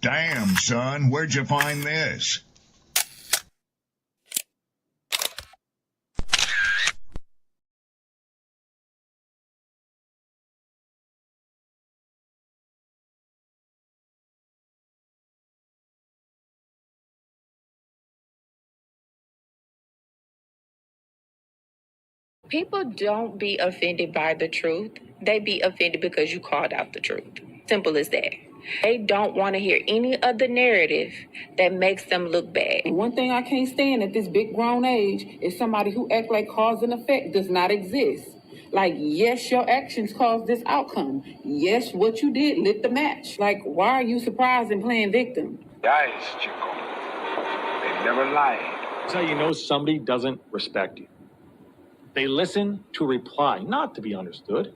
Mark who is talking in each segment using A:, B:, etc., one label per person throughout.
A: Damn, son, where'd you find this?
B: People don't be offended by the truth. They be offended because you called out the truth. Simple as that. They don't want to hear any other narrative that makes them look bad.
C: One thing I can't stand at this big grown age is somebody who act like cause and effect does not exist. Like, yes, your actions caused this outcome. Yes, what you did lit the match. Like, why are you surprised and playing victim?
D: Guys, Chico, they never lied.
E: That's how you know somebody doesn't respect you. They listen to reply, not to be understood.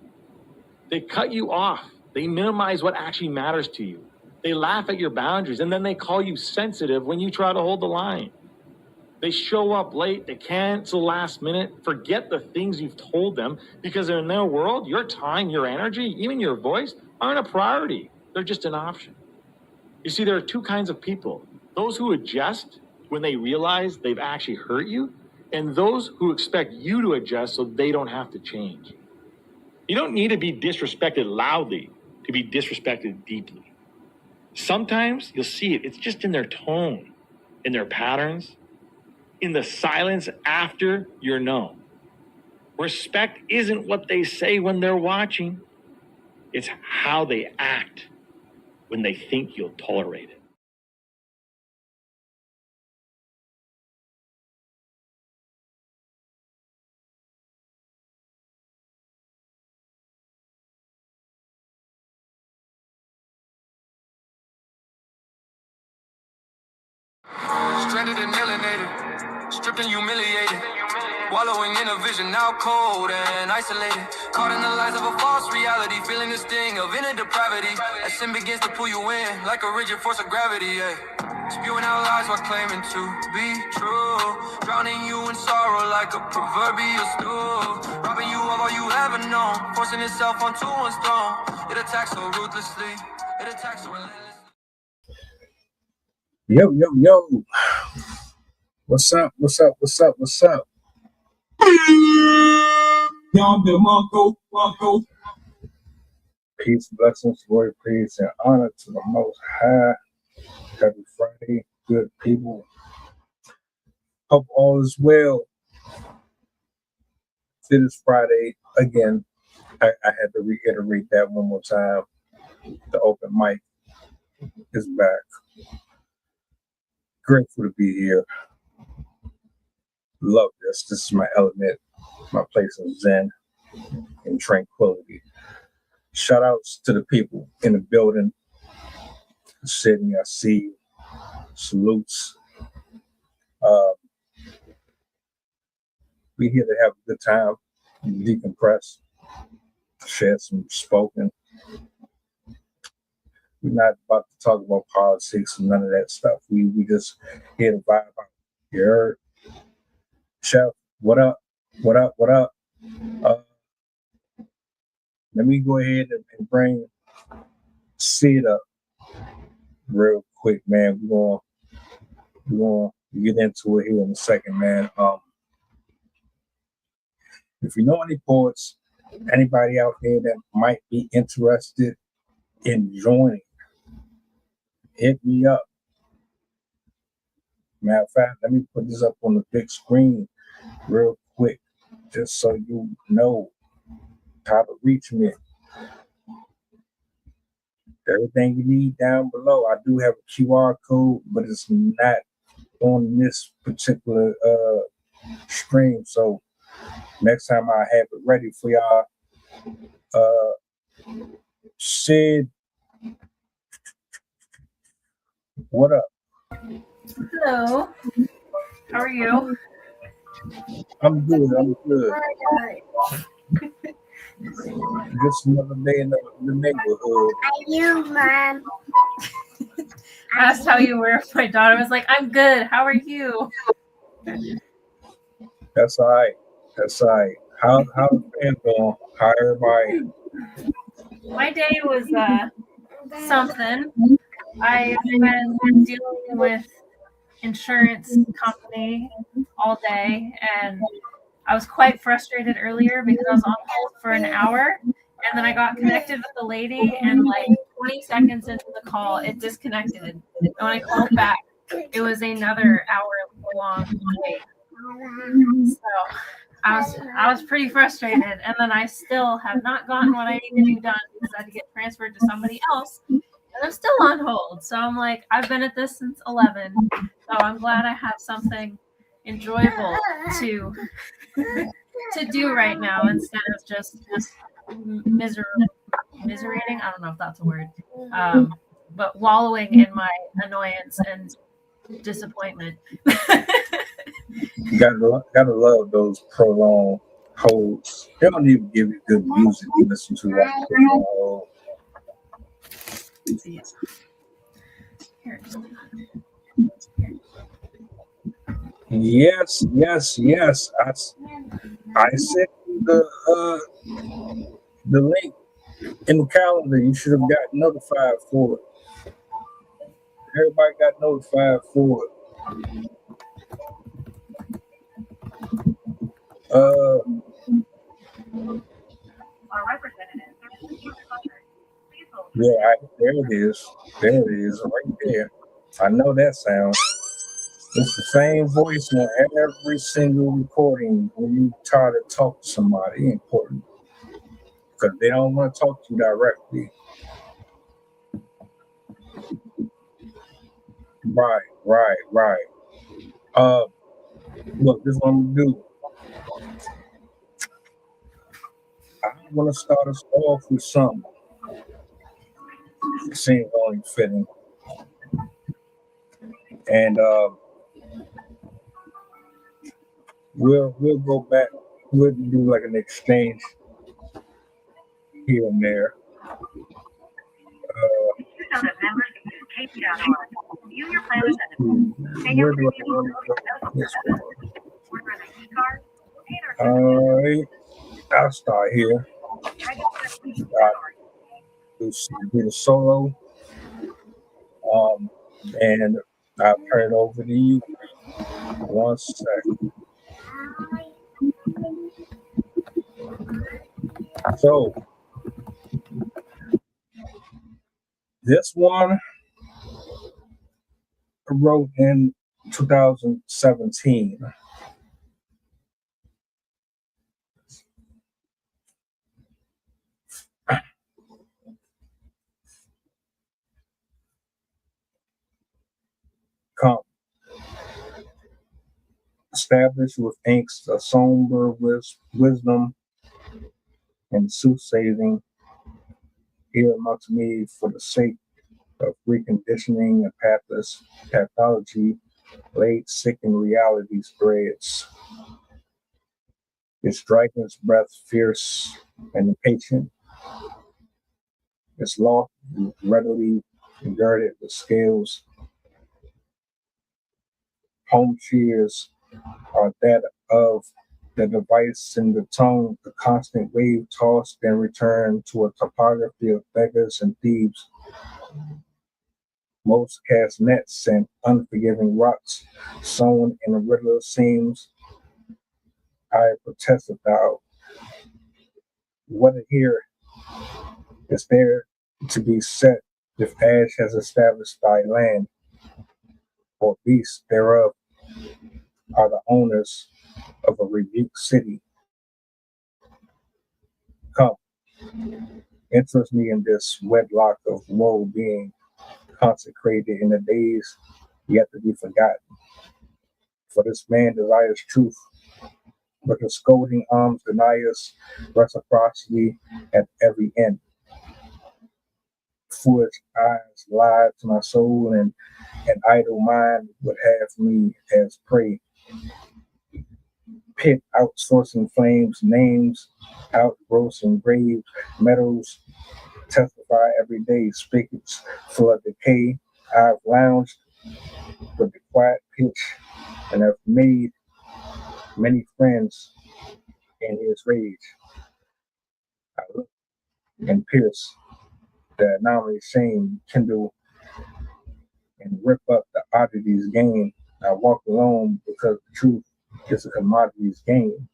E: They cut you off. They minimize what actually matters to you. They laugh at your boundaries, and then they call you sensitive when you try to hold the line. They show up late. They cancel last minute, forget the things you've told them, because in their world, your time, your energy, even your voice aren't a priority. They're just an option. You see, there are two kinds of people. Those who adjust when they realize they've actually hurt you, and those who expect you to adjust so they don't have to change. You don't need to be disrespected loudly to be disrespected deeply. Sometimes you'll see it. It's just in their tone, in their patterns, in the silence after your no. Respect isn't what they say when they're watching. It's how they act when they think you'll tolerate it.
F: Stranded and alienated, stripped and humiliated, wallowing in a vision now cold and isolated, caught in the lies of a false reality, feeling the sting of inner depravity, as sin begins to pull you in like a rigid force of gravity, spewing out lies while claiming to be true, drowning you in sorrow like a proverbial stool, robbing you of all you ever known, forcing itself onto one's throne. It attacks so ruthlessly, it attacks so relentlessly.
G: Yo. What's up? Marco. Peace, blessings, glory, praise, and honor to the Most High. Happy Friday, good people. Hope all is well. It is Friday again. I had to reiterate that one more time. The open mic is back. Grateful to be here. Love this. This is my element, my place of zen and tranquility. Shout outs to the people in the building. Sydney, I see you. Salutes. We here to have a good time, decompress, share some spoken. We're not about to talk about politics and none of that stuff. We just here to vibe out. You heard? Chef, what up? Let me go ahead and bring Sid up real quick, man. We're gonna get into it here in a second, man. If you know any poets, anybody out there that might be interested in joining, hit me up. Matter of fact, let me put this up on the big screen real quick, just so you know how to reach me. Everything you need down below. I do have a QR code, but it's not on this particular stream. So next time I have it ready for y'all. Sid, what up?
H: Hello. How are you?
G: I'm good. Just another day in the neighborhood.
H: You, Mom. I asked how you were. My daughter was like, I'm good. How are you?
G: That's all right. How the fans going? How everybody?
H: My day was something. I've been dealing with insurance company all day, and I was quite frustrated earlier because I was on hold for an hour, and then I got connected with the lady, and like 20 seconds into the call, it disconnected. And when I called back, it was another hour long wait. So I was pretty frustrated, and then I still have not gotten what I need to do done because I had to get transferred to somebody else, and I'm still on hold. So I'm like, I've been at this since 11, so I'm glad I have something enjoyable to do right now instead of just miserating. I don't know if that's a word, but wallowing in my annoyance and disappointment.
G: Gotta love those prolonged holds. They don't even give you good music to listen to right now.
H: Yeah. Here's
G: Yes. I sent you the link in the calendar. You should have got notified for it. Everybody got notified for it. There it is. There it is, right there. I know that sound. It's the same voice on every single recording when you try to talk to somebody important. Because they don't want to talk to you directly. Right. Look, this is what I'm gonna do. I want to start us off with something. It seems only fitting. And we'll go back. We'll do like an exchange here and there. Where do I want to go? This one. All right. I'll start here. Do the solo. And I'll turn it over to you. One second. So this one I wrote in 2017. Come. Established with inks of somber wisdom and soothsaying, here amongst me for the sake of reconditioning a pathless pathology, laid sick in reality's threads. Its dragon's breath fierce and impatient, its loft readily girded with scales. Home cheers are that of the device in the tongue, the constant wave tossed and returned to a topography of beggars and thieves. Most cast nets and unforgiving rocks, sown in a riddler seams. I protested thou. What here is there to be set if ash has established thy land, or beasts thereof are the owners of a rebuked city? Come, interest me in this wedlock of woe being consecrated in the days yet to be forgotten. For this man desires truth, but the scolding arms deny us reciprocity at every end. Foolish eyes lie to my soul, and an idle mind would have me as prey. Pit outsourcing flames, names outgrossing graves, metals testify every day, spigots full of decay. I've lounged with the quiet pitch and have made many friends in his rage. I look and pierce the anomaly shame kindle and rip up the oddities game. I walk alone because the truth is a commodities game.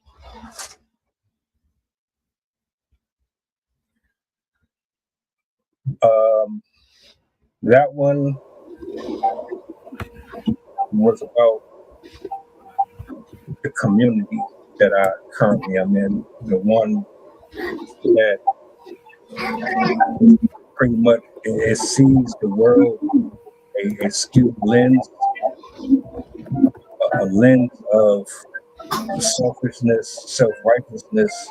G: That one was about the community that I currently am in, the one that pretty much it sees the world a skewed lens, a lens of selfishness, self-righteousness.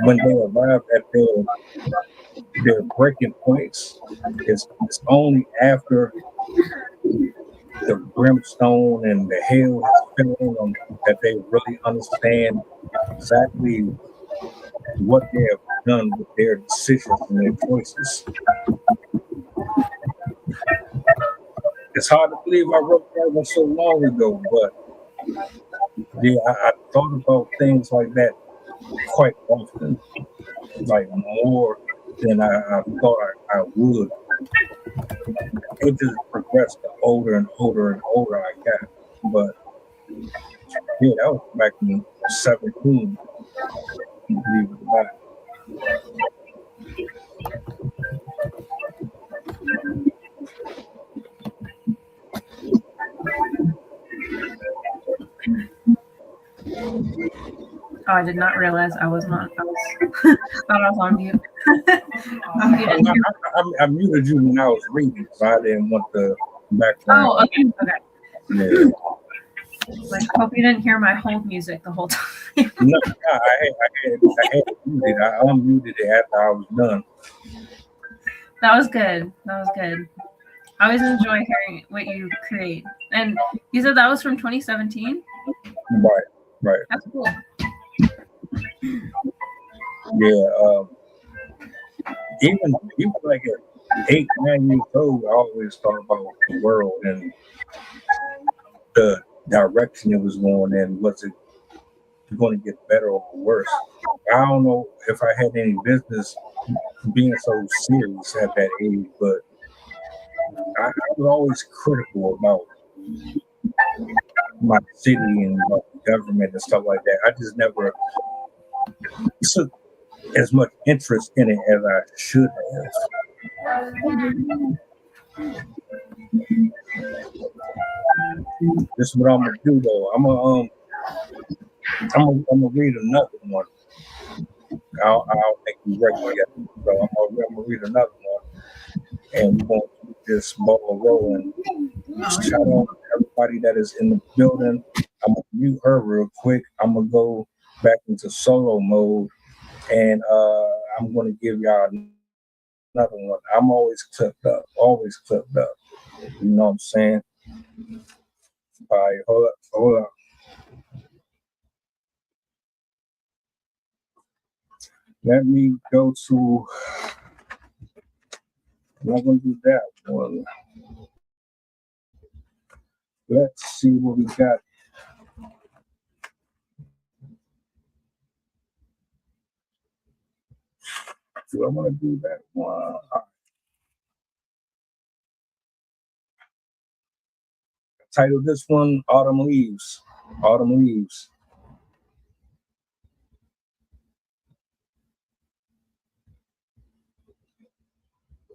G: When they arrive at their breaking points, it's only after the brimstone and the hell has fallen on that they really understand exactly what they have done with their decisions and their choices. It's hard to believe I wrote that one so long ago, but yeah, I thought about things like that quite often, like more than I thought I would. It just progressed the older and older and older I got. But yeah, that was back in 17, believe it or not.
H: Oh, I did not realize I was not. I was thought I was on mute.
G: I muted you when I was reading, so I didn't want the background.
H: Oh, okay.
G: Yeah.
H: Like, I hope you didn't hear my hold music the whole time.
G: No, I had it muted. I unmuted it after I was done.
H: That was good. That was good. I always enjoy hearing what you create. And you said that was from 2017?
G: Right.
H: That's cool.
G: Yeah. Even like at 8, 9 years old, I always thought about the world and the direction it was going in. Was it going to get better or worse? I don't know if I had any business being so serious at that age, but I was always critical about my city and about the government and stuff like that. I just never took as much interest in it as I should have. This is what I'm gonna do though. I'm gonna read another one. I don't think we ready yet, so I'm gonna read another one, and we're gonna keep this ball rolling. Shout out to everybody that is in the building. I'm gonna mute her real quick. I'm gonna go back into solo mode, and I'm gonna give y'all another one. I'm always clipped up. You know what I'm saying? All right, hold up. Let me go to. I'm not gonna do that one. Let's see what we got. Do I want to do that one? Title this one Autumn Leaves. Autumn Leaves.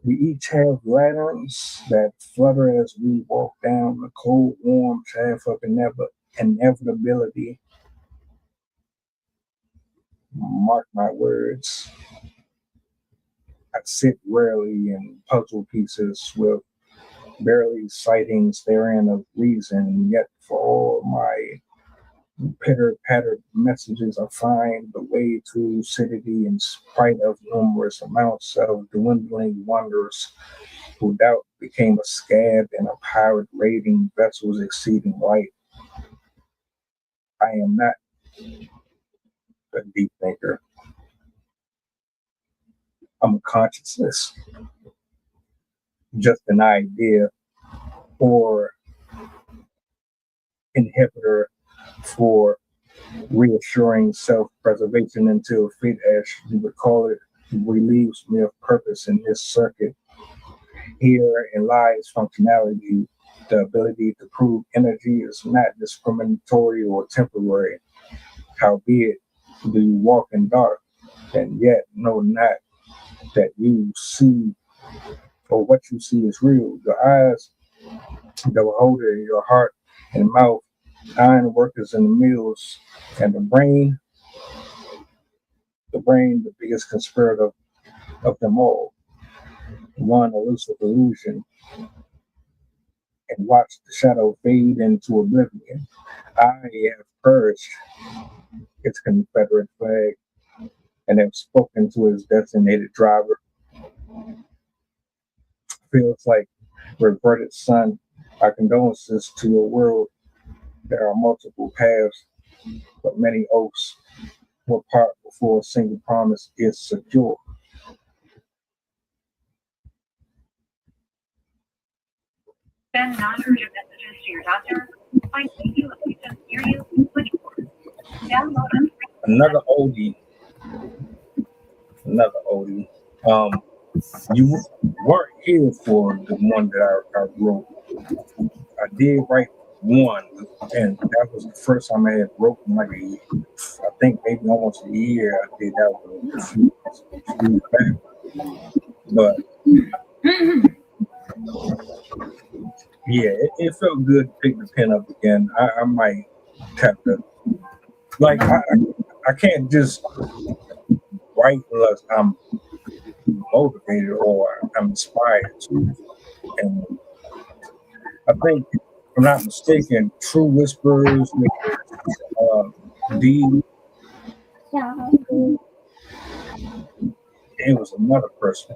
G: We each have lanterns that flutter as we walk down the cold, warm path of inevitability. Mark my words. I sit rarely in puzzle pieces with barely sightings therein of reason, yet for all my pitter-patter messages, I find the way to lucidity in spite of numerous amounts of dwindling wonders who doubt became a scab in a pirate raiding vessels exceeding light. I am not a deep thinker. I'm a consciousness, just an idea or inhibitor for reassuring self-preservation until fate, as you would call it, relieves me of purpose in this circuit Herein lies functionality. The ability to prove energy is not discriminatory or temporary. Howbeit, do you walk in dark, and yet know not that you see or what you see is real? Your eyes, the beholder, your heart and mouth, iron workers in the mills, and the biggest conspirator of them all. One elusive illusion, and watch the shadow fade into oblivion. I have purged its Confederate flag and have spoken to his designated driver. Feels like reverted sun. Our condolences to your world. There are multiple paths, but many oaths will part before a single promise is secure.
H: Send non-urgent messages to your doctor. Find you a patient near you. Switchboard. Download it.
G: Another oldie. You weren't here for the one that I wrote. I did write one, and that was the first time I had wrote in like I think maybe almost a year. I did that one a few years back. But yeah, it felt good to pick the pen up again. I might have to, like, I can't just write unless I'm motivated or I'm inspired to. And I think, if I'm not mistaken, True Whispers with D. It was another person.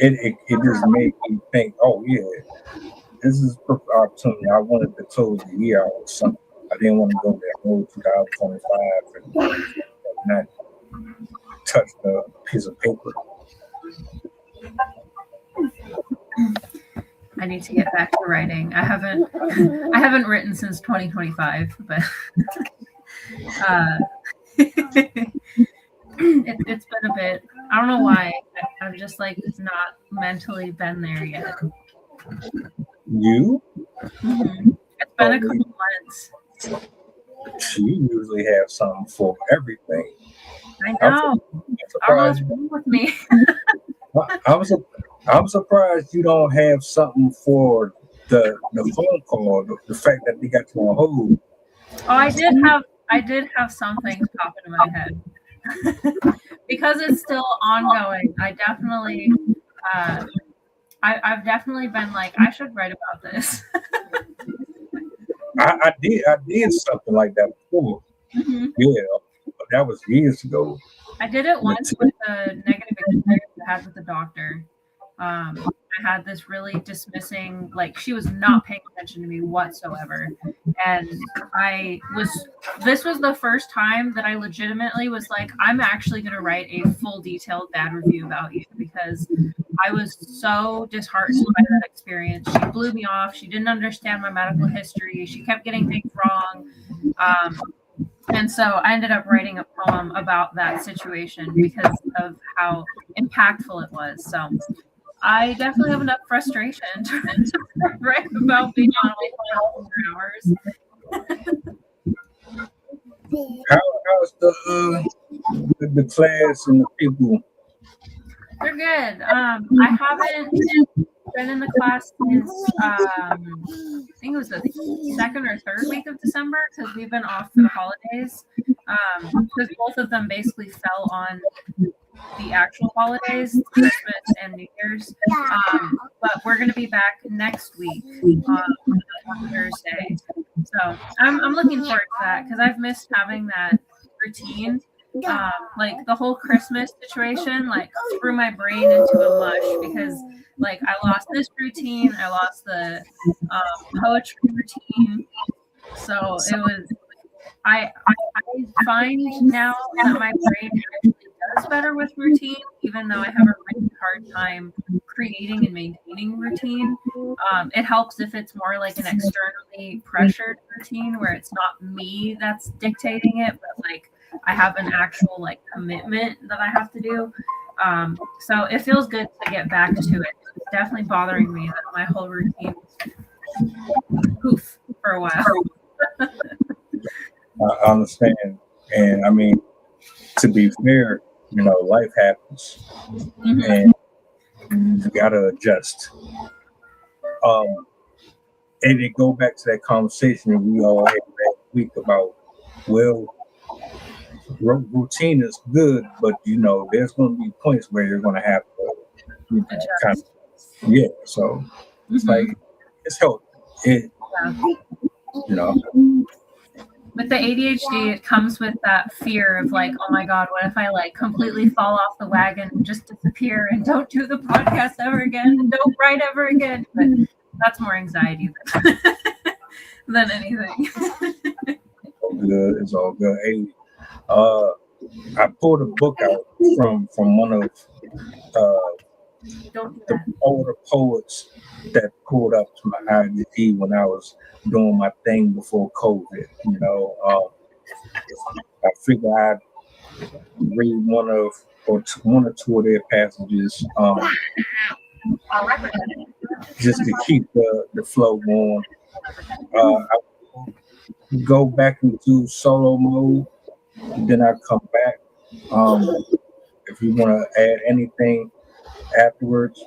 G: And it just made me think, oh yeah, this is a perfect opportunity. I wanted to close the year out with something. I didn't want to go that whole 2025 and not touch the piece of paper.
H: I need to get back to writing. I haven't written since 2025, but it's been a bit. I don't know why. I've just like not mentally been there yet.
G: You?
H: Mm-hmm. It's been a couple months.
G: You usually have something for everything.
H: I know. I don't know what's wrong with me.
G: I'm surprised you don't have something for the phone call. The fact that they got you on hold.
H: Oh, I did have some things pop into my head. Because it's still ongoing. I definitely I've definitely been like, I should write about this.
G: I did something like that before.
H: Mm-hmm.
G: Yeah, but that was years ago.
H: I did it once with a negative experience I had with the doctor. I had this really dismissing, like she was not paying attention to me whatsoever. And this was the first time that I legitimately was like, I'm actually going to write a full detailed bad review about you because I was so disheartened by that experience. She blew me off. She didn't understand my medical history. She kept getting things wrong. And so I ended up writing a poem about that situation because of how impactful it was. So I definitely have enough frustration to write about being on my phone for hours.
G: How's the class and the people?
H: They're good. I haven't been in the class since I think it was the second or third week of December because we've been off for the holidays. Because both of them basically fell on the actual holidays, Christmas and New Year's. But we're going to be back next week on Thursday. So I'm looking forward to that because I've missed having that routine. Like the whole Christmas situation, like threw my brain into a mush because like I lost this routine, I lost the poetry routine. So it was. I find now that my brain actually does better with routine, even though I have a really hard time creating and maintaining routine. It helps if it's more like an externally pressured routine where it's not me that's dictating it, but like I have an actual like commitment that I have to do. So it feels good to get back to it. It's definitely bothering me that my whole routine poof for a while.
G: I understand. And I mean, to be fair, life happens and you gotta adjust. And it go back to that conversation that we all had last week about, well, routine is good, but there's going to be points where you're going to have to kind of, yeah. So it's like it's healthy.
H: With the ADHD, it comes with that fear of like, oh my God, what if I like completely fall off the wagon and just disappear and don't do the podcast ever again and don't write ever again? But that's more anxiety than anything.
G: It's all good. Hey, I pulled a book out from one of the older poets that pulled up to my IDD when I was doing my thing before COVID. I figured I'd read one or two of their passages, just to keep the flow going. I go back into solo mode, and then I come back. If you want to add anything afterwards,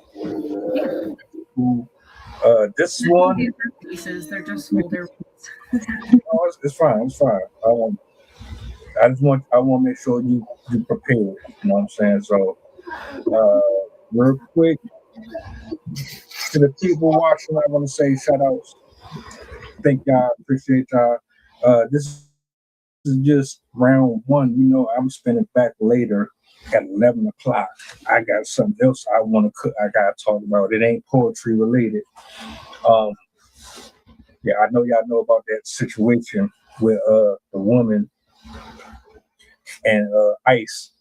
G: this one
H: pieces, they're just older.
G: It's fine. I want to make sure you prepared. You know what I'm saying? So, real quick, to the people watching, I want to say shout outs. Thank y'all. Appreciate y'all. This is just round one. I'm spinning back later at 11 o'clock. I got something else I want to I got to talk about. It ain't poetry related. Yeah, I know y'all know about that situation with the woman and ICE.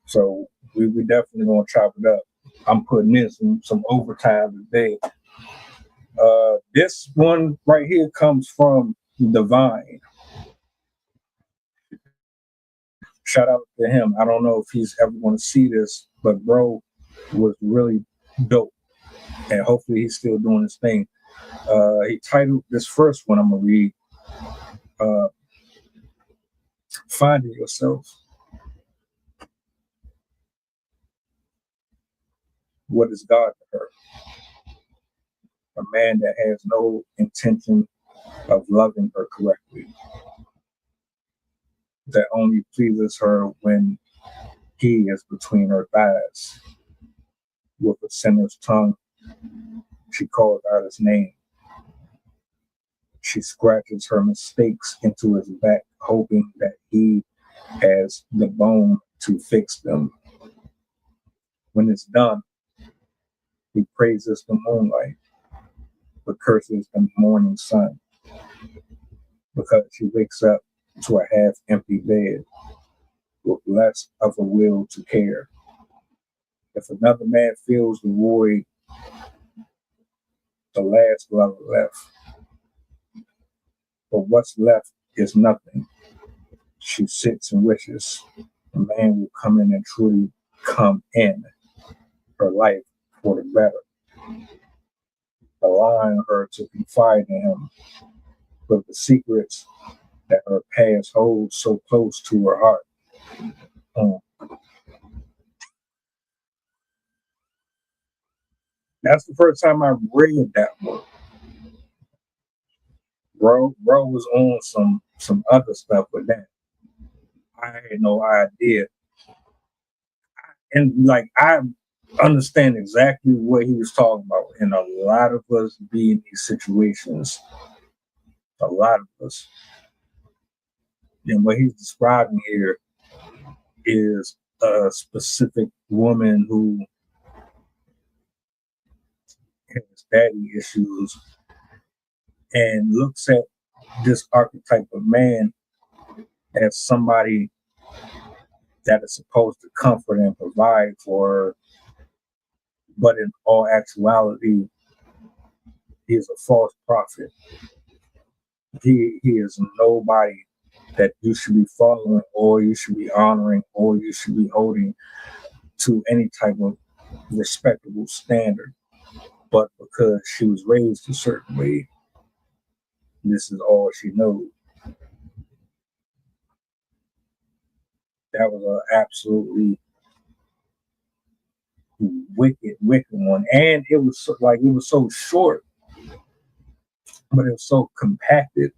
G: So we definitely gonna chop it up. I'm putting in some overtime today. This one right here comes from Divine. Shout out to him. I don't know if he's ever going to see this, but bro was really dope, and hopefully he's still doing his thing. He titled this first one I'm gonna read, "Finding Yourself." What is God to her? A man that has no intention of loving her correctly, that only pleases her when he is between her thighs. With a sinner's tongue, she calls out his name. She scratches her mistakes into his back, hoping that he has the bone to fix them. When it's done, he praises the moonlight, but curses the morning sun, because she wakes up to a half-empty bed with less of a will to care. If another man fills the void, the last lover left. But what's left is nothing. She sits and wishes a man will come in and truly come in her life for the better, allowing her to confide in him with the secrets that her past holds so close to her heart. That's the first time I read that one. Bro was on some other stuff with that. I had no idea. And like I understand exactly what he was talking about. And a lot of us be in these situations. A lot of us. And what he's describing here is a specific woman who has daddy issues and looks at this archetype of man as somebody that is supposed to comfort and provide for her, but in all actuality, he is a false prophet. He is nobody that you should be following or you should be honoring or you should be holding to any type of respectable standard. But because she was raised a certain way, this is all she knows. That was an absolutely wicked one, and it was it was so short, but it was so compacted.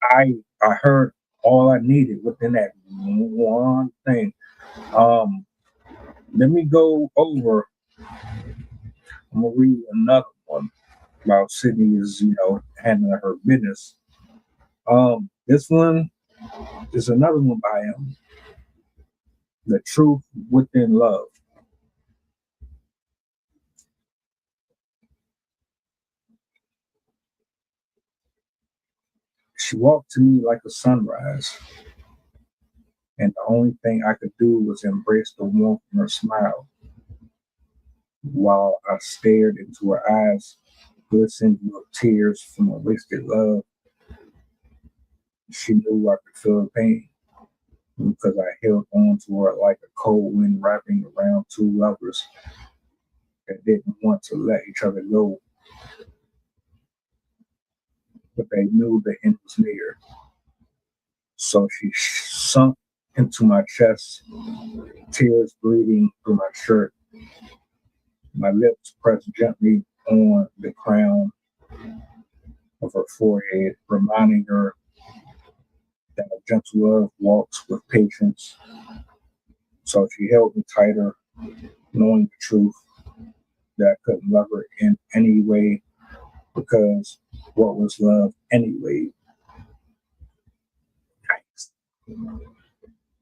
G: I heard all I needed within that one thing. Let me go over. I'm gonna read another one about Sydney is handling her business. This one is another one by him. The Truth Within Love. She walked to me like a sunrise, and the only thing I could do was embrace the warmth in her smile while I stared into her eyes, glistening with tears from a wasted love. She knew I could feel her pain because I held on to her like a cold wind wrapping around two lovers that didn't want to let each other go, but they knew the end was near. So she sunk into my chest, tears bleeding through my shirt. My lips pressed gently on the crown of her forehead, reminding her that a gentle love walks with patience. So she held me tighter, knowing the truth that I couldn't love her in any way, because what was love anyway?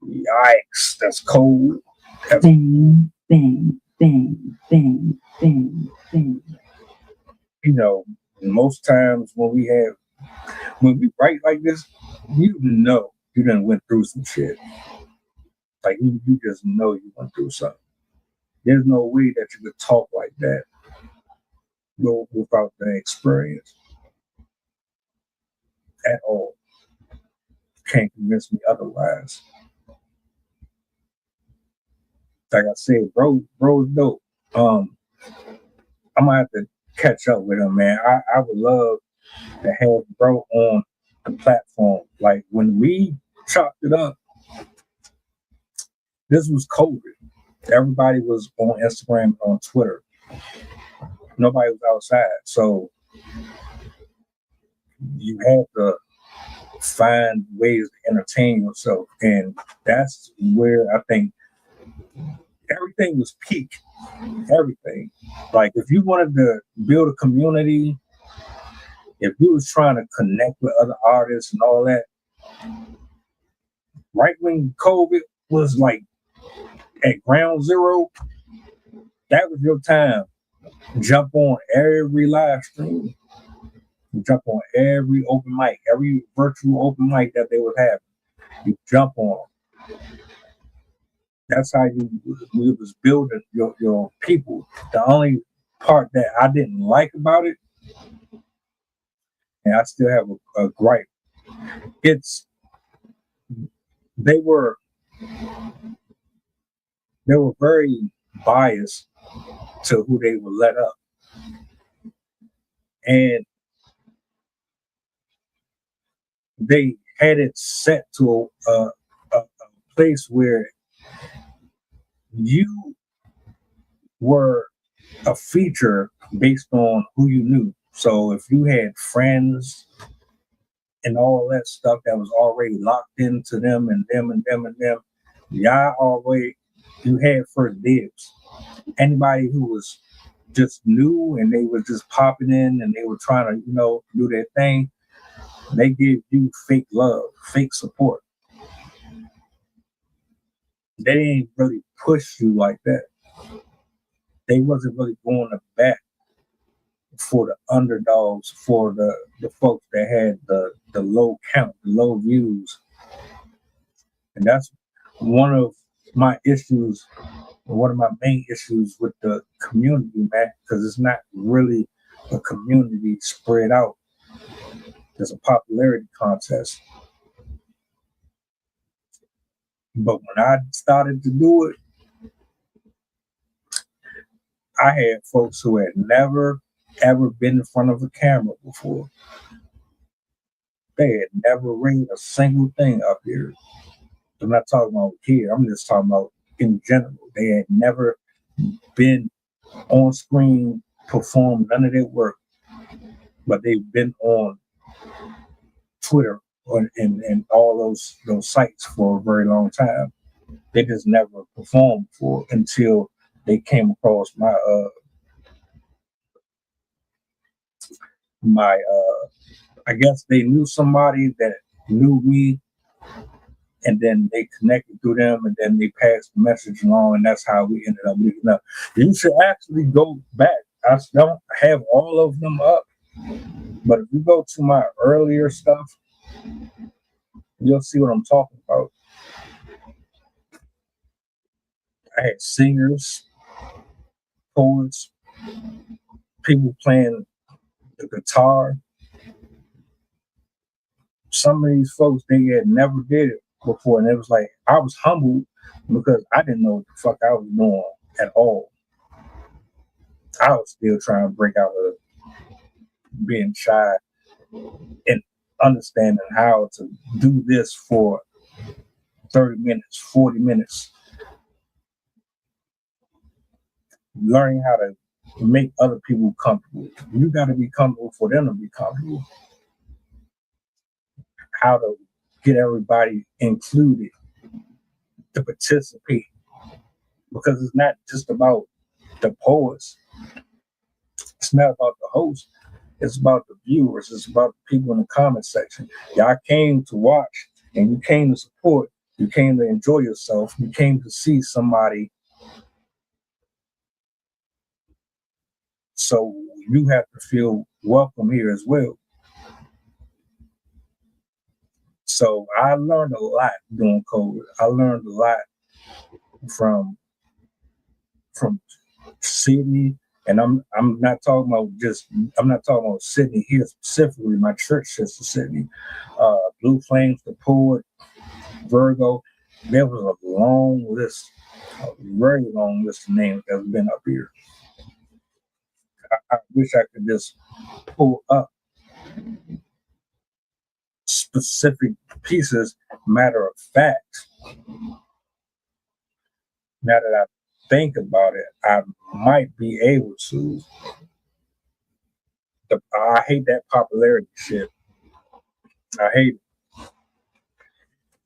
G: Yikes, that's cold.
I: Bang, bang, bang, bang, bang, bang.
G: Most times when we write like this, you done went through some shit. Like you just know you went through something. There's no way that you could talk like that without the experience at all. Can't convince me otherwise. Like I said, bro's dope. I'm gonna have to catch up with him, man. I would love to have bro on the platform. Like when we chopped it up, this was COVID. Everybody was on Instagram, on Twitter. Nobody was outside, so you had to find ways to entertain yourself, and that's where I think everything was peak. Everything. Like if you wanted to build a community, if you was trying to connect with other artists and all that, right when COVID was like at ground zero, that was your time. Jump on every live stream. Jump on every open mic, every virtual open mic that they would have. You jump on. That's how you was building your people. The only part that I didn't like about it, and I still have a gripe, they were very biased to who they would let up. And they had it set to a place where you were a feature based on who you knew. So if you had friends and all that stuff that was already locked into them and them and them and them, you had first dibs. Anybody who was just new and they were just popping in and they were trying to, do their thing, they give you fake love, fake support. They didn't really push you like that. They wasn't really going to bat for the underdogs, for the folks that had the low count, the low views. And that's one of my issues, one of my main issues with the community, man, because it's not really a community spread out. There's a popularity contest. But when I started to do it, I had folks who had never ever been in front of a camera before. They had never read a single thing up here. I'm not talking about here. I'm just talking about in general. They had never been on screen, performed none of their work, but they've been on Twitter and all those sites for a very long time. They just never performed before until they came across my I guess they knew somebody that knew me, and then they connected through them, and then they passed the message along, and that's how we ended up meeting up. You should actually go back. I don't have all of them up, but if you go to my earlier stuff, you'll see what I'm talking about. I had singers, poets, people playing the guitar. Some of these folks, they had never did it before, and it was like I was humbled because I didn't know what the fuck I was doing at all. I was still trying to break out of being shy and understanding how to do this for 30 minutes, 40 minutes, learning how to make other people comfortable. You got to be comfortable for them to be comfortable. How to get everybody included to participate, because it's not just about the poets. It's not about the host. It's about the viewers. It's about the people in the comment section. Y'all came to watch, and you came to support. You came to enjoy yourself. You came to see somebody. So you have to feel welcome here as well. So I learned a lot doing COVID. I learned a lot from Sydney, and I'm not talking about Sydney here specifically. My church sister Sydney, Blue Flames, the poet, Virgo. There was a long list, a very long list of names that have been up here. I wish I could just pull up specific pieces. Matter of fact, now that I think about it, I might be able to. I hate that popularity shit. I hate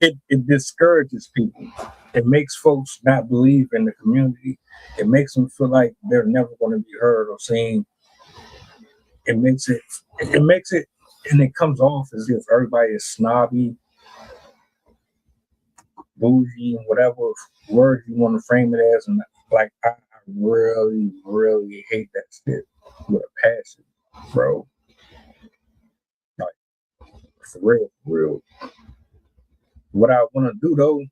G: it. It discourages people. It makes folks not believe in the community. It makes them feel like they're never going to be heard or seen. It makes it, and it comes off as if everybody is snobby, bougie, and whatever word you want to frame it as. And like, I really, really hate that shit with a passion, bro. Like, for real. What I want to do though,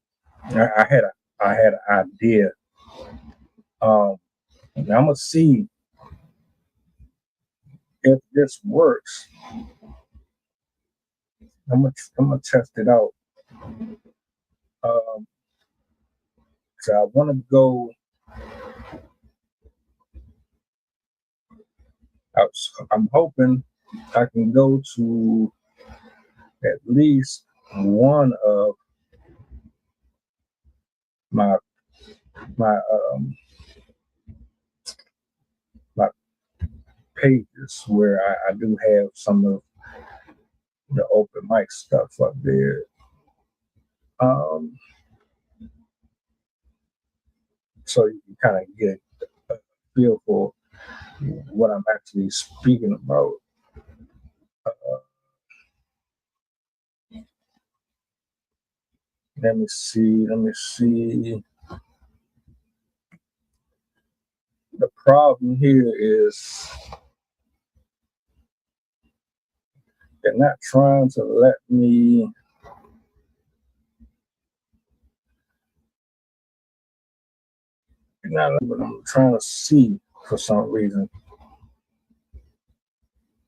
G: I had an idea. And I'm gonna see if this works. I'm gonna test it out. So I want to go. I'm hoping I can go to at least one of my my pages where I do have some of the open mic stuff up there. So you can kind of get a feel for what I'm actually speaking about. Let me see. The problem here is they're not trying to let me. Not what I'm trying to see for some reason.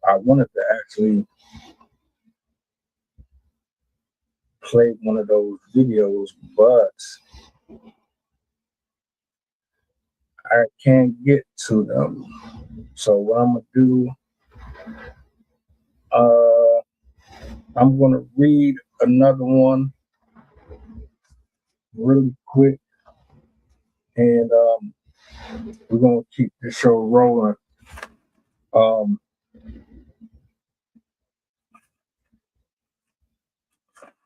G: I wanted to actually play one of those videos, but I can't get to them. So what I'm gonna do, I'm gonna read another one really quick, and we're gonna keep the show rolling.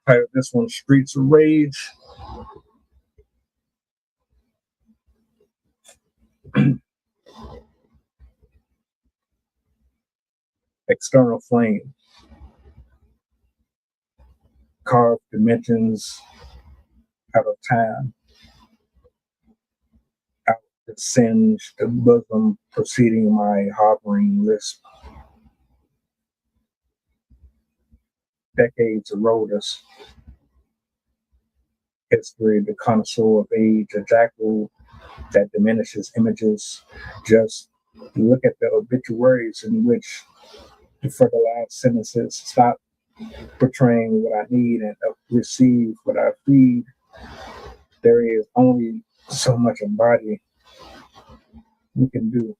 G: Title this one, Streets of Rage. External flame. Carved dimensions out of time. Out to singe the bosom, preceding my hovering lisp. Decades erode us. History, the connoisseur of age, a jackal that diminishes images. Just look at the obituaries in which the fertilized sentences stop portraying what I need and receive what I feed. There is only so much a body we can do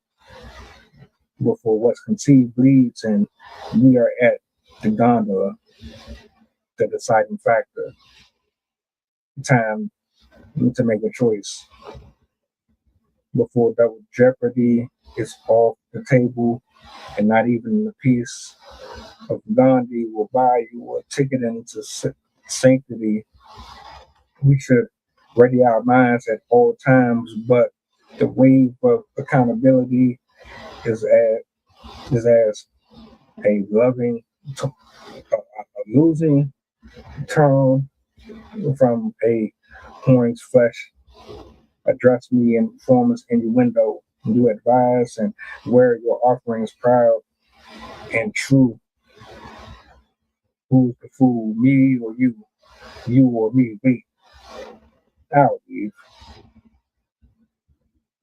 G: before what's conceived bleeds, and we are at the gondola, the deciding factor. Time to make a choice before double jeopardy is off the table, and not even a piece of Gandhi will buy you a ticket into sanctity. We should ready our minds at all times, but the wave of accountability is as a loving, a losing turn from a horn's flesh. Address me in formless innuendo. You advise and wear your offerings proud and true. Who's the fool, me or you? You or me? Wait, I'll leave.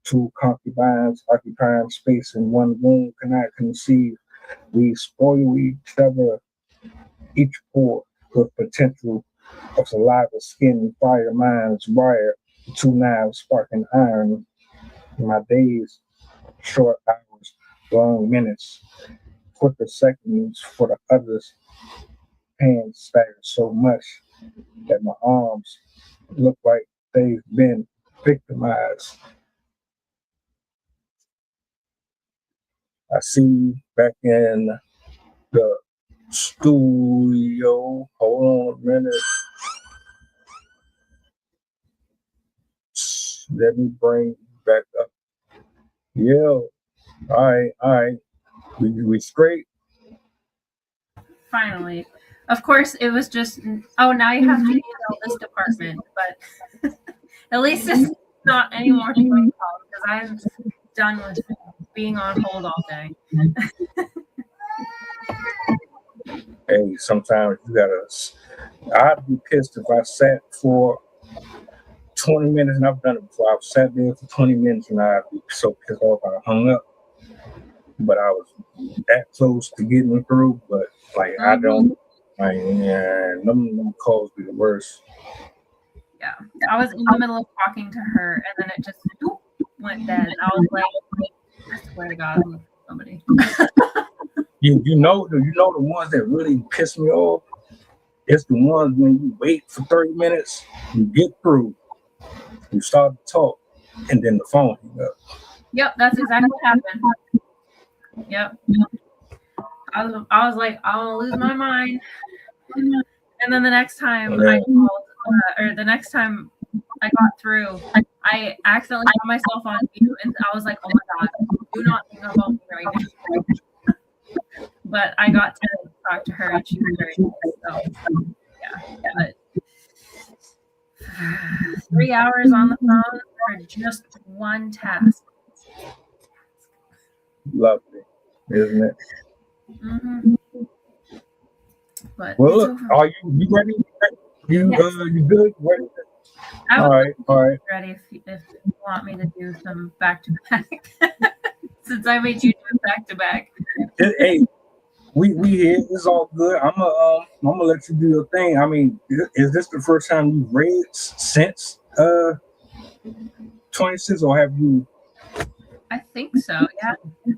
G: Two concubines occupying space in one womb cannot conceive. We spoil each other, each pore with potential of saliva, skin, fire, minds, wire, two knives sparking iron. My days, short hours, long minutes, quicker seconds for the others. Hands stagger so much that my arms look like they've been victimized. I see you back in the studio. Hold on a minute. Let me bring you back up. Yeah. All right. We straight.
H: Finally. Of course, it was just, oh, now you have to email this department, but at least it's not any more phone calls because I'm done with being on hold all day.
G: Hey, sometimes you gotta. I'd be pissed if I sat for 20 minutes, and I've done it before. I've sat there for 20 minutes, and I'd be so pissed off I hung up. But I was that close to getting through, but like I don't. Like, yeah, them calls be the worst.
H: Yeah, I was in the middle of talking to her, and then it just went dead. I was like, I swear to God, I'm looking for somebody.
G: You know the ones that really piss me off. It's the ones when you wait for 30 minutes, you get through, you start to talk, and then the phone hangs up.
H: Yep, that's exactly what happened. Yep. I was like, I'll lose my mind. And then the next time I called, or the next time I got through, I accidentally got myself on mute, and I was like, oh my God, do not think about me right now. But I got to talk to her, and she was very nice. So, yeah. But 3 hours on the phone for just one task.
G: Lovely, isn't it?
H: Mm-hmm. But
G: well, look, are you ready? You
H: yes.
G: You good? Ready? All right.
H: Ready if you want me to do some back to back, since I made you do back to back.
G: Hey, we here. It's all good. I'm gonna let you do your thing. I mean, is this the first time you've read since 26, or have you
H: I think so, yeah.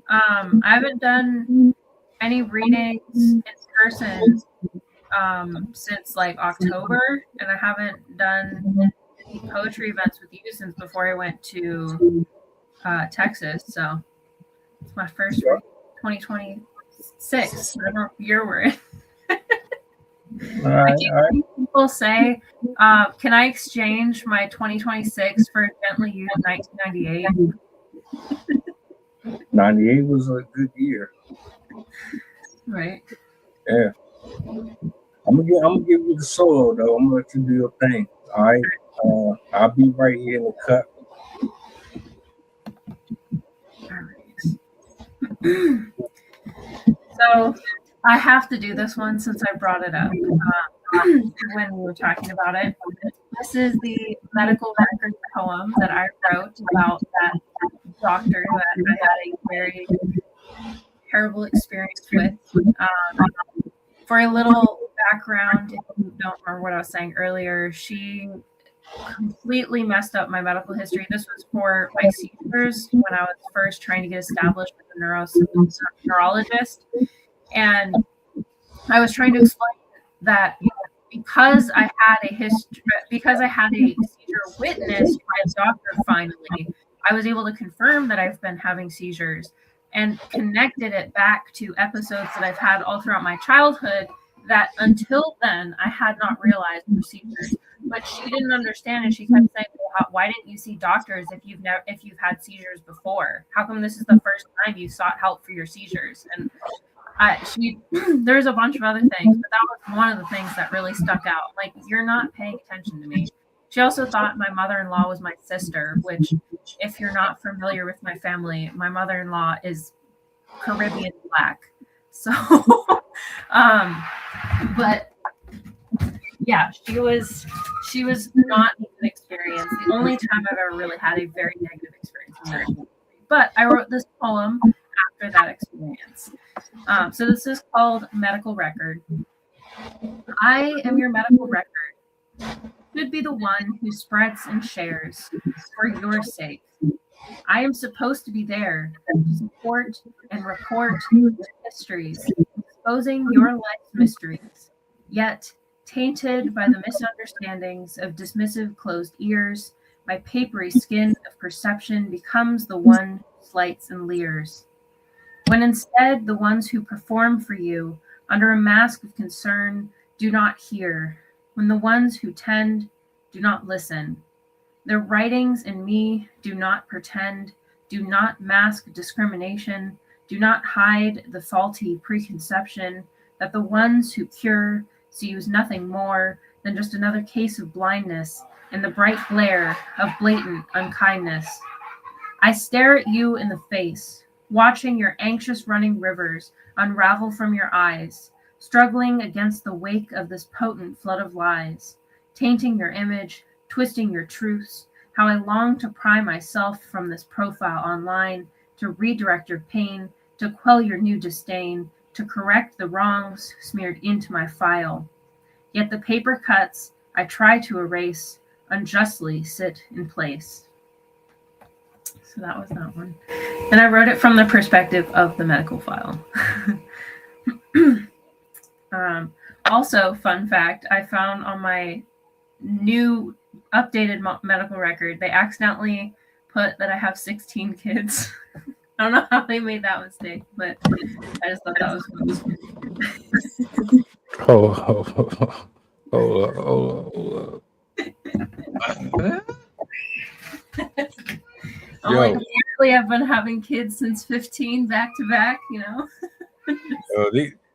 H: I haven't done any readings in person since like October, and I haven't done any poetry events with you since before I went to Texas. So it's my first 2026, whatever year we're in.
G: All right,
H: I keep
G: all right.
H: seeing people say, can I exchange my 2026 for a gently used 1998?
G: 98 was a good year.
H: Right.
G: Yeah. I'm gonna give you the solo though. I'm gonna let you do your thing. All right. I'll be right here in the cut.
H: So I have to do this one since I brought it up when we were talking about it. This is the medical record poem that I wrote about that doctor that I had a very terrible experience with. For a little background, if you don't remember what I was saying earlier, she completely messed up my medical history. This was for my seizures when I was first trying to get established with a neurologist. And I was trying to explain that because I had a seizure witnessed by a doctor finally, I was able to confirm that I've been having seizures and connected it back to episodes that I've had all throughout my childhood that until then I had not realized were seizures. But she didn't understand, and she kept saying, well, "Why didn't you see doctors if you've had seizures before? How come this is the first time you sought help for your seizures?" And there's a bunch of other things, but that was one of the things that really stuck out. Like, you're not paying attention to me. She also thought my mother-in-law was my sister, which, if you're not familiar with my family, my mother-in-law is Caribbean Black. So, but yeah, she was not a good experience. The only time I've ever really had a very negative experience in medical. But I wrote this poem after that experience. So this is called Medical Record. I am your medical record. Should be the one who spreads and shares for your sake. I am supposed to be there to support and report your histories, exposing your life's mysteries, yet tainted by the misunderstandings of dismissive closed ears, my papery skin of perception becomes the one who slights and leers. When instead the ones who perform for you under a mask of concern do not hear, when the ones who tend do not listen, their writings in me do not pretend, do not mask discrimination, do not hide the faulty preconception that the ones who cure see you as nothing more than just another case of blindness in the bright glare of blatant unkindness. I stare at you in the face, watching your anxious running rivers unravel from your eyes, struggling against the wake of this potent flood of lies, tainting your image, twisting your truths, how I long to pry myself from this profile online, to redirect your pain, to quell your new disdain, to correct the wrongs smeared into my file. Yet the paper cuts I try to erase unjustly sit in place. So that was that one. And I wrote it from the perspective of the medical file. Also, fun fact, I found on my new updated medical record, they accidentally put that I have 16 kids. I don't know how they made that mistake, but I just thought that was
G: Hold up.
H: I'm like, apparently I've been having kids since 15 back to back, you know.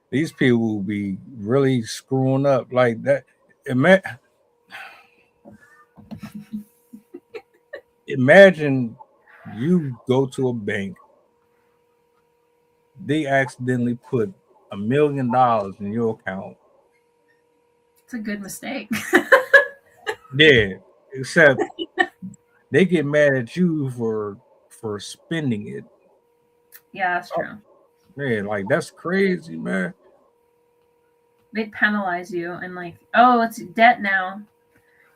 G: These people will be really screwing up like that. Imagine you go to a bank, they accidentally put $1 million in your account.
H: It's a good mistake.
G: Yeah, except they get mad at you for spending it.
H: Yeah, that's true.
G: Man, like, that's crazy, man.
H: They penalize you and like, oh, it's debt now.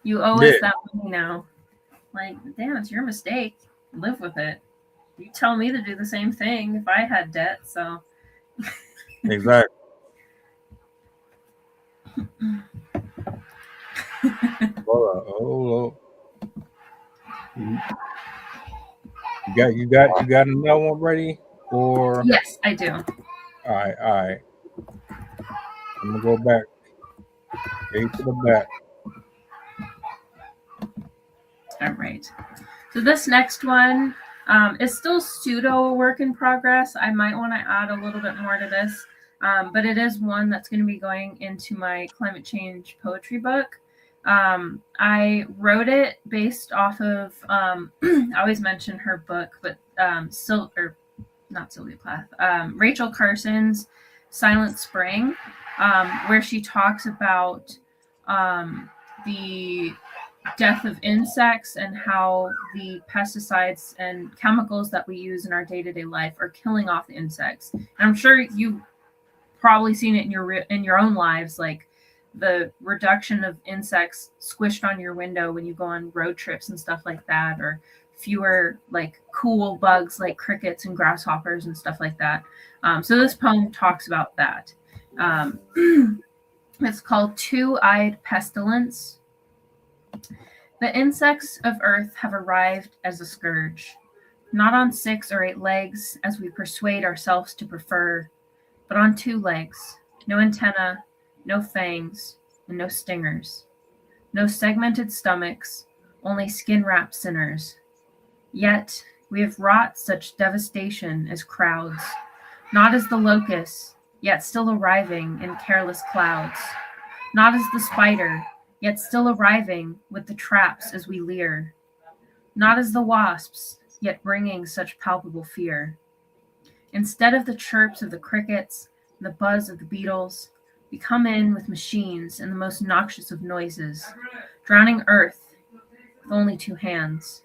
H: You owe us that money now. Like, damn, it's your mistake. Live with it. You tell me to do the same thing if I had debt. So
G: Exactly. Hold on. You got another one ready? Or
H: yes, I do.
G: all right. I'm gonna go back. Straight to the back.
H: All right. So this next one is still pseudo work in progress. I might want to add a little bit more to this, but it is one that's going to be going into my climate change poetry book. I wrote it based off of, I always mention her book, but not Sylvia Plath, Rachel Carson's Silent Spring, where she talks about the death of insects and how the pesticides and chemicals that we use in our day-to-day life are killing off the insects. And I'm sure you've probably seen it in your own lives, like the reduction of insects squished on your window when you go on road trips and stuff like that, or fewer like cool bugs like crickets and grasshoppers and stuff like that. So this poem talks about that. It's called Two-Eyed Pestilence. The insects of earth have arrived as a scourge, not on 6 or 8 legs as we persuade ourselves to prefer, but on 2 legs, no antenna, no fangs, and no stingers, no segmented stomachs, only skin-wrapped sinners. Yet we have wrought such devastation as crowds, not as the locusts, yet still arriving in careless clouds, not as the spider, yet still arriving with the traps as we leer, not as the wasps, yet bringing such palpable fear. Instead of the chirps of the crickets and the buzz of the beetles, we come in with machines and the most noxious of noises, drowning earth with only 2 hands.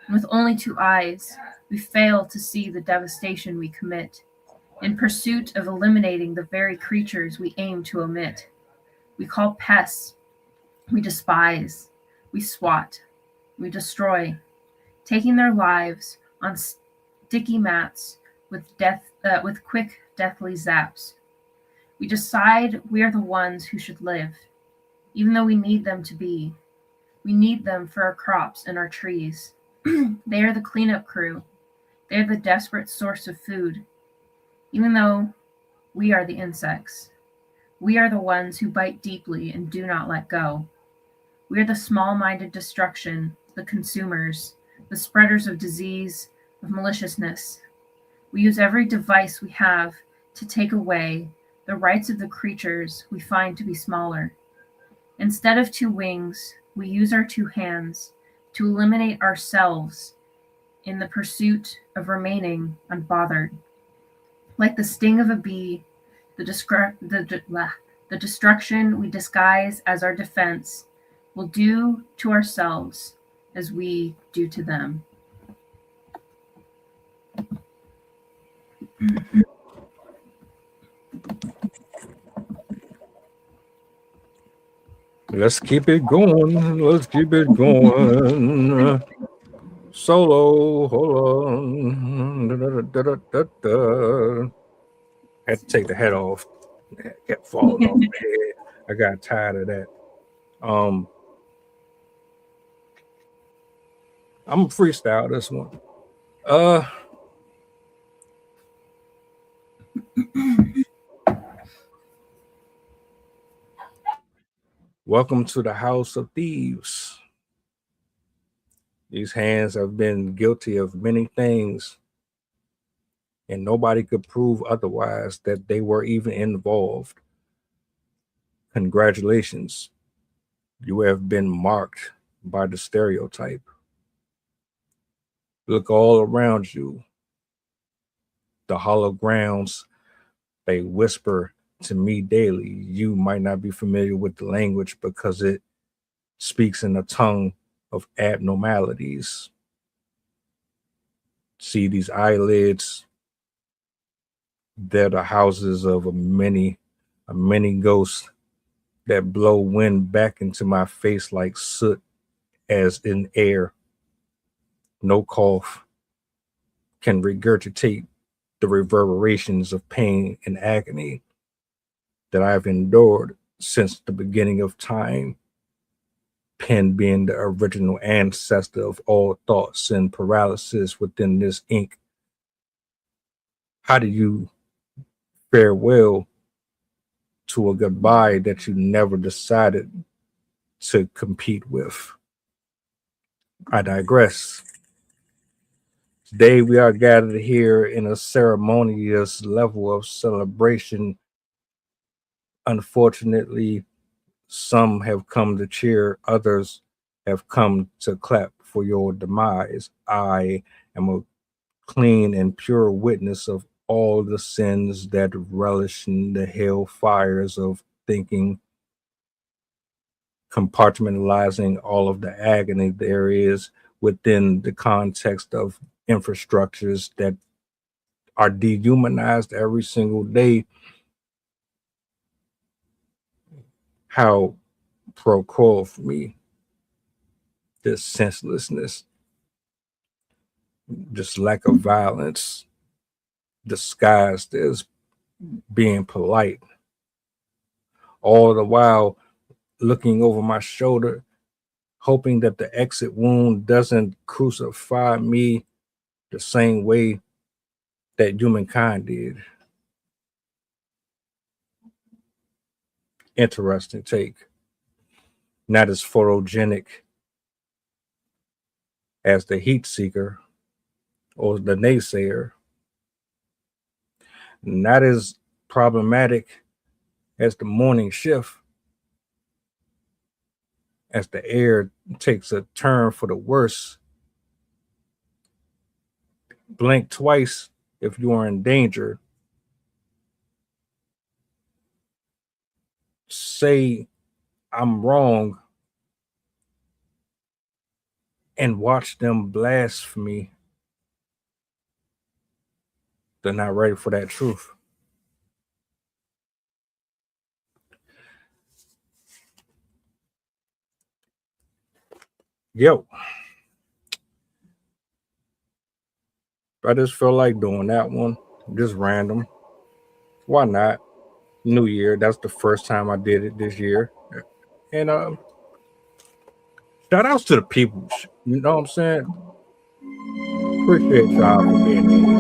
H: And with only 2 eyes, we fail to see the devastation we commit, in pursuit of eliminating the very creatures we aim to omit. We call pests, we despise, we swat, we destroy, taking their lives on sticky mats with quick, deathly zaps. We decide we are the ones who should live, even though we need them to be. We need them for our crops and our trees. They are the cleanup crew. They are the desperate source of food, even though we are the insects. We are the ones who bite deeply and do not let go. We are the small-minded destruction, the consumers, the spreaders of disease, of maliciousness. We use every device we have to take away the rights of the creatures we find to be smaller. Instead of 2 wings, we use our 2 hands to eliminate ourselves in the pursuit of remaining unbothered. Like the sting of a bee, the destruction we disguise as our defense will do to ourselves as we do to them.
G: Let's keep it going. Let's keep it going. Solo, hold on. Had to take the head off. It kept falling off my head. I got tired of that. I'm gonna freestyle this one. Welcome to the House of Thieves. These hands have been guilty of many things, and nobody could prove otherwise that they were even involved. Congratulations. You have been marked by the stereotype. Look all around you. The hollow grounds, they whisper to me daily. You might not be familiar with the language because it speaks in a tongue of abnormalities. See these eyelids? They're the houses of a many ghosts that blow wind back into my face like soot as in air. No cough, can regurgitate the reverberations of pain and agony that I've endured since the beginning of time, pen being the original ancestor of all thoughts and paralysis within this ink. How do you farewell to a goodbye that you never decided to compete with? I digress. Today we are gathered here in a ceremonious level of celebration. Unfortunately, some have come to cheer, others have come to clap for your demise. I am a clean and pure witness of all the sins that relish in the hell fires of thinking, compartmentalizing all of the agony there is within the context of infrastructures that are dehumanized every single day. How pro-core for me, this senselessness, this lack of violence disguised as being polite, all the while looking over my shoulder, hoping that the exit wound doesn't crucify me the same way that humankind did. Interesting take. Not as photogenic as the heat seeker or the naysayer. Not as problematic as the morning shift, as the air takes a turn for the worse. Blink twice if you are in danger. Say I'm wrong and watch them blaspheme. They're not ready for that truth. Yo, I just feel like doing that one. Just random. Why not? New Year. That's the first time I did it this year. And shout outs to the people. You know what I'm saying? Appreciate y'all for being here.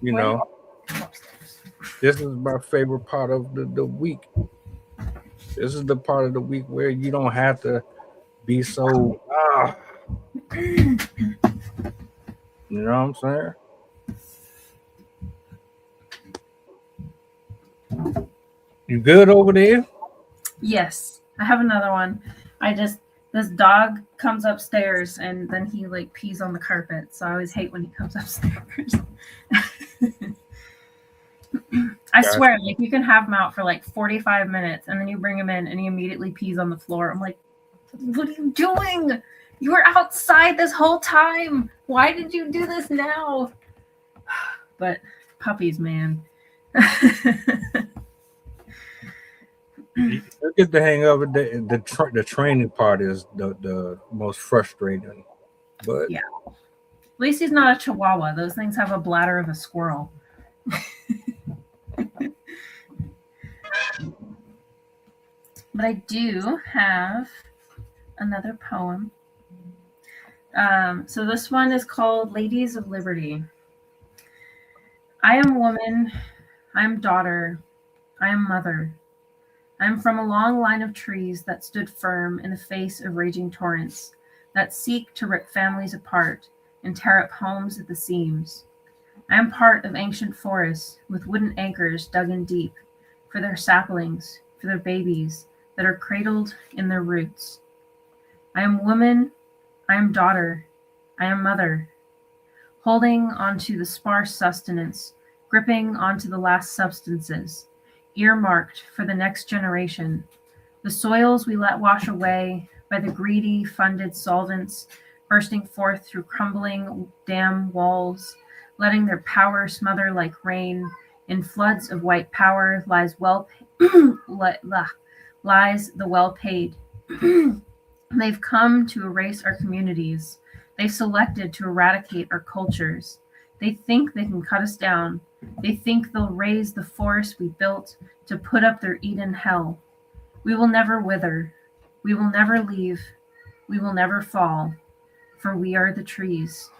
G: You know, this is my favorite part of the week. This is the part of the week where you don't have to be so you know what I'm saying? You good over there?
H: Yes, I have another one. This dog comes upstairs and then he like pees on the carpet. So I always hate when he comes upstairs. I swear, like you can have him out for like 45 minutes and then you bring him in and he immediately pees on the floor. I'm like, what are you doing? You were outside this whole time. Why did you do this now? But puppies, man.
G: You get the hang of it. The training part is the most frustrating. But
H: yeah, at least he's not a chihuahua. Those things have a bladder of a squirrel. But I do have another poem. So this one is called Ladies of Liberty. I am woman, I am daughter, I am mother. I am from a long line of trees that stood firm in the face of raging torrents, that seek to rip families apart and tear up homes at the seams. I am part of ancient forests with wooden anchors dug in deep for their saplings, for their babies that are cradled in their roots. I am woman, I am daughter, I am mother, holding onto the sparse sustenance, gripping onto the last substances, earmarked for the next generation, the soils we let wash away by the greedy funded solvents bursting forth through crumbling dam walls, letting their power smother like rain. In floods of white power lies lies the well paid. They've come to erase our communities. They've selected to eradicate our cultures. They think they can cut us down. They think they'll raise the forest we built to put up their Eden hell. We will never wither. We will never leave. We will never fall, for we are the trees.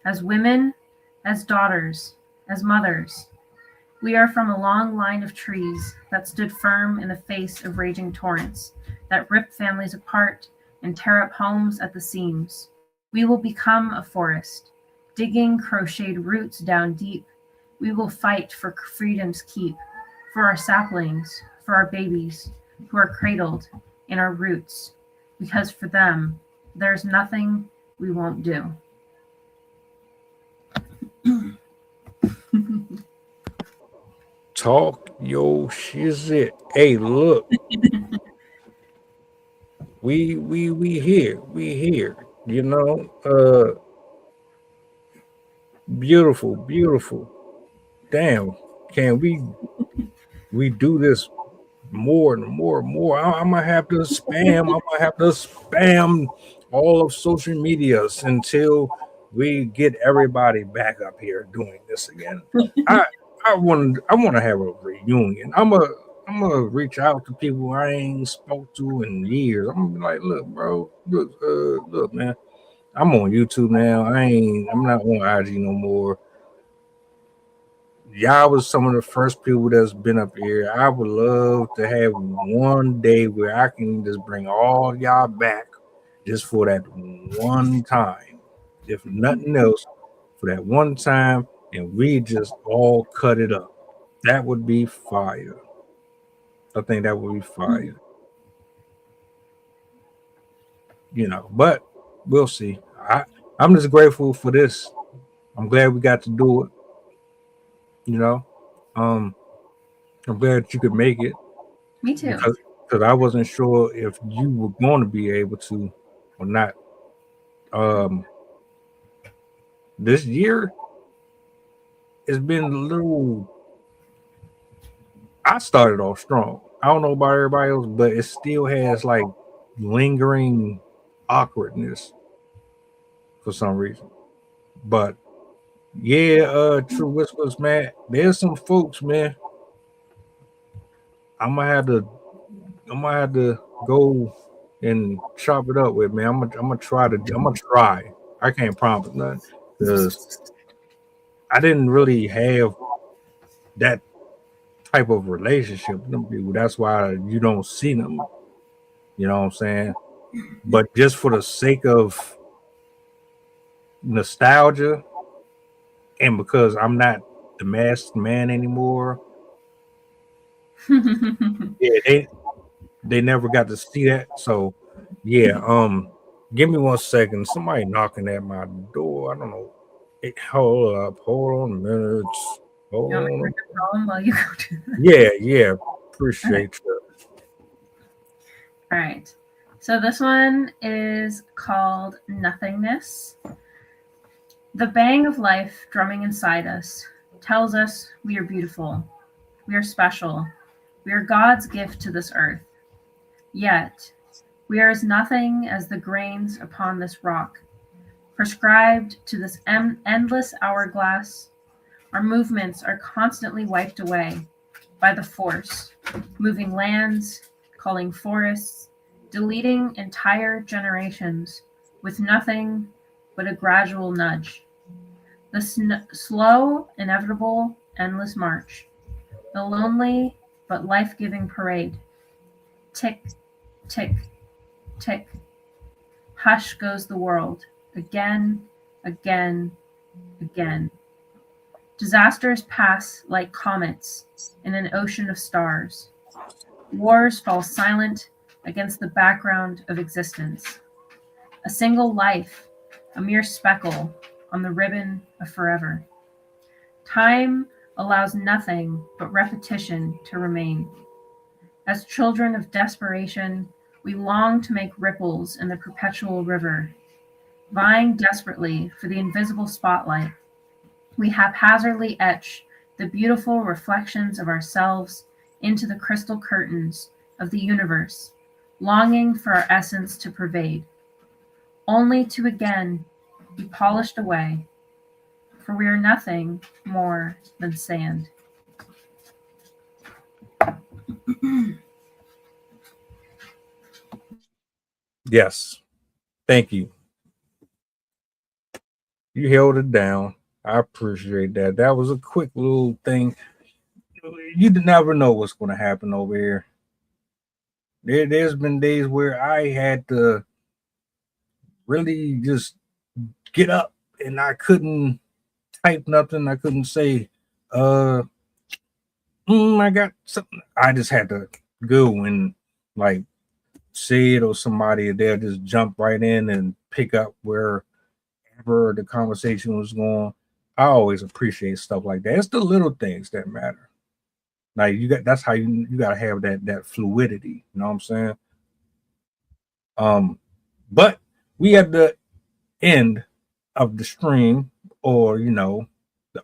H: As women, as daughters, as mothers, we are from a long line of trees that stood firm in the face of raging torrents, that rip families apart and tear up homes at the seams. We will become a forest, digging crocheted roots down deep. We will fight for freedom's keep, for our saplings, for our babies, who are cradled in our roots, because for them, there's nothing we won't do.
G: Talk your shit. Hey, look. we here. You know, beautiful. Damn, can we do this more and more? I'm gonna have to spam all of social medias until we get everybody back up here doing this again. I want to have a reunion. I'm gonna reach out to people I ain't spoke to in years. I'm gonna be like, look, bro, look, man. I'm on YouTube now. I'm not on IG no more. Y'all was some of the first people that's been up here. I would love to have one day where I can just bring all y'all back just for that one time. If nothing else, for that one time, and we just all cut it up. That would be fire. I think that would be fire. You know, but we'll see. I'm just grateful for this. I'm glad we got to do it. You know, I'm glad you could make it.
H: Me too.
G: Because I wasn't sure if you were going to be able to or not. This year it's been a little. I started off strong. I don't know about everybody else, but it still has like lingering awkwardness for some reason. But yeah, True Whispers, man. There's some folks, man. I'm gonna have to go and chop it up with, man. I'm gonna try. I can't promise nothing because I didn't really have that type of relationship with them people. That's why you don't see them. You know what I'm saying? But just for the sake of nostalgia, and because I'm not the masked man anymore, yeah, they never got to see that. So yeah, give me 1 second. Somebody knocking at my door. I don't know. Hold on a minute. Hold on.
H: While you go to that?
G: Yeah. Appreciate you.
H: All right. So this one is called Nothingness. The bang of life drumming inside us tells us we are beautiful. We are special. We are God's gift to this earth. Yet, we are as nothing as the grains upon this rock, prescribed to this endless hourglass. Our movements are constantly wiped away by the force, moving lands, culling forests, deleting entire generations with nothing but a gradual nudge. The slow, inevitable, endless march. The lonely but life-giving parade. Tick, tick, tick. Hush goes the world. Again, again, again. Disasters pass like comets in an ocean of stars. Wars fall silent against the background of existence. A single life, a mere speckle on the ribbon of forever. Time allows nothing but repetition to remain. As children of desperation, we long to make ripples in the perpetual river, vying desperately for the invisible spotlight. We haphazardly etch the beautiful reflections of ourselves into the crystal curtains of the universe, longing for our essence to pervade, only to again be polished away, for we are nothing more than sand.
G: Yes. Thank you. You held it down. I appreciate that. That was a quick little thing. You never know what's going to happen over here. There's been days where I had to really just get up and I couldn't type nothing. I couldn't say, I got something. I just had to go and like say it, or somebody there just jump right in and pick up wherever the conversation was going. I always appreciate stuff like that. It's the little things that matter. Like that's how you gotta have that fluidity. You know what I'm saying? But we at the end of the stream, or the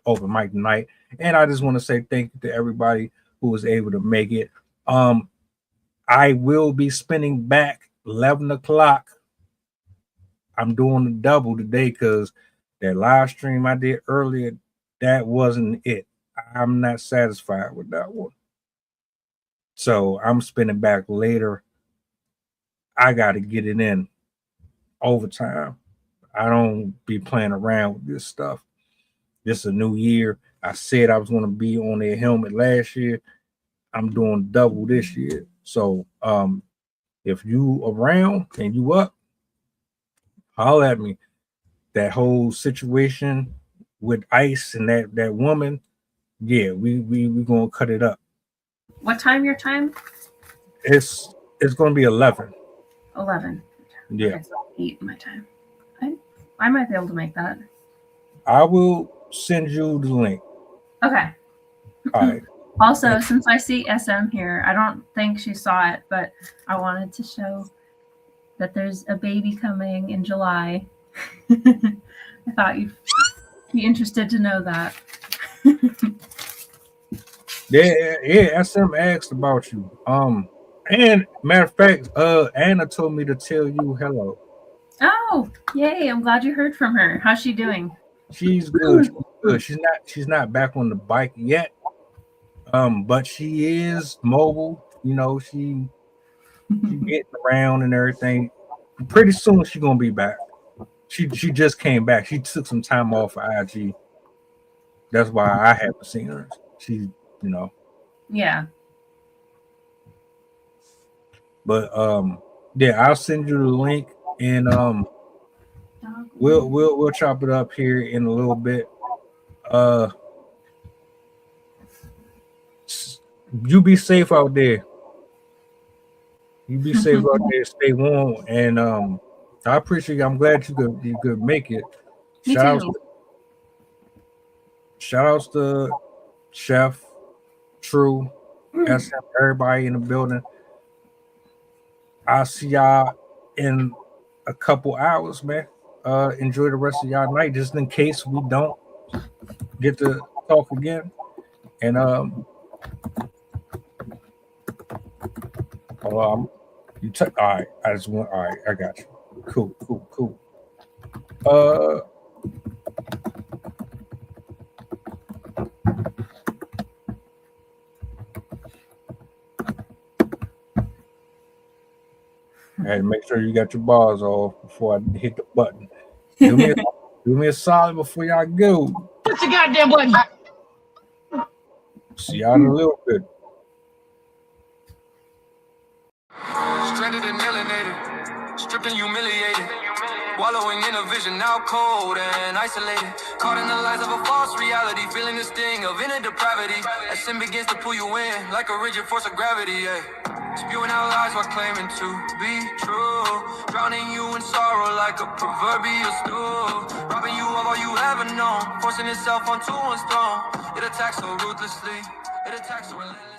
G: open mic night, and I just want to say thank you to everybody who was able to make it. I will be spinning back 11 o'clock. I'm doing the double today because that live stream I did earlier, that wasn't it. I'm not satisfied with that one. So I'm spinning back later. I got to get it in overtime. I don't be playing around with this stuff. This is a new year. I said I was going to be on their helmet last year. I'm doing double this year. So if you around and you up, holler at me. That whole situation with Ice and that woman, yeah, we gonna cut it up.
H: What time your time?
G: It's gonna be 11.
H: 11.
G: Yeah.
H: Okay, so 8 my time. I might be able to make that.
G: I will send you the link.
H: Okay.
G: All right.
H: Also, since I see SM here, I don't think she saw it, but I wanted to show that there's a baby coming in July. I thought you'd be interested to know that.
G: Yeah, SM asked about you. And matter of fact, Anna told me to tell you hello.
H: Oh, yay, I'm glad you heard from her. How's she doing?
G: She's good. She's good. She's not back on the bike yet. But she is mobile. She getting around and everything. Pretty soon she's gonna be back. She just came back. She took some time off of IG. That's why I haven't seen her. She,
H: Yeah.
G: But yeah, I'll send you the link, and we'll chop it up here in a little bit. You be safe out there. You be safe out there. Stay warm, and I appreciate you. I'm glad you could make it.
H: Me too.
G: Shout outs to Chef, True, SM, everybody in the building. I'll see y'all in a couple hours, man. Enjoy the rest of y'all night, just in case we don't get to talk again. And hold on. All right. All right. I got you. Cool. I had to make sure you got your bars off before I hit the button. Do me a solid before y'all go.
J: Push the goddamn button.
G: See y'all in a little bit.
F: Stranded and alienated, stripped and humiliated, wallowing in a vision now cold and isolated, caught in the lies of a false reality, feeling the sting of inner depravity, as sin begins to pull you in like a rigid force of gravity, spewing out lies while claiming to be true, drowning you in sorrow like a proverbial stool, robbing you of all you ever known, forcing itself onto one's throne. It attacks so ruthlessly, it attacks so relentlessly.